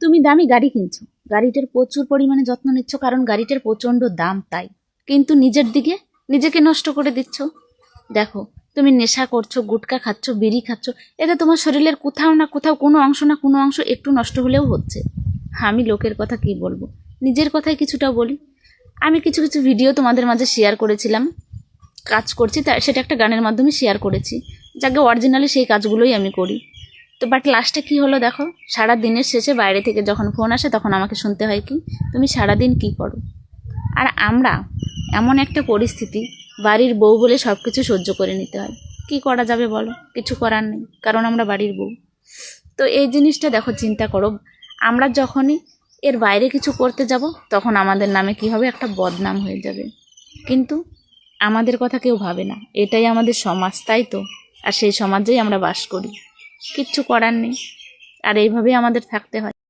তুমি দামি গাড়ি কিনছো, গাড়িটার প্রচুর পরিমাণে যত্ন নিচ্ছ, কারণ গাড়িটার প্রচণ্ড দাম তাই, কিন্তু নিজের দিকে নিজেকে নষ্ট করে দিচ্ছ। দেখো, তুমি নেশা করছো, গুটখা খাচ্ছ, বিড়ি খাচ্ছ, এতে তোমার শরীরের কোথাও না কোথাও কোনো অংশ না কোনো অংশ একটু নষ্ট হলেও হচ্ছে। আমি লোকের কথা কি বলবো, নিজের কথাই কিছুটা বলি। আমি কিছু কিছু ভিডিও তোমাদের মাঝে শেয়ার করেছিলাম, কাজ করছি তাই সেটা একটা গানের মাধ্যমে শেয়ার করেছি, যাকে অরিজিনালি সেই কাজগুলোই আমি করি। তো বাট লাস্টে কী হলো দেখো, সারা দিনের শেষে বাইরে থেকে যখন ফোন আসে তখন আমাকে শুনতে হয় কি, তুমি সারাদিন কি করো। আর আমরা এমন একটা পরিস্থিতি, বাড়ির বউ বলে সব কিছু সহ্য করে নিতে হয়। কি করা যাবে বলো, কিছু করার নেই, কারণ আমরা বাড়ির বউ। তো এই জিনিসটা দেখো, চিন্তা করো, আমরা যখনই এর বাইরে কিছু করতে যাব তখন আমাদের নামে কি হবে, একটা বদনাম হয়ে যাবে। কিন্তু আমাদের কথা কেউ ভাবে না, এটাই আমাদের সমাজ, তাই তো। আর সেই সমাজেই আমরা বাস করি, কিচ্ছু করার নেই, আর এইভাবেই আমাদের থাকতে হয়।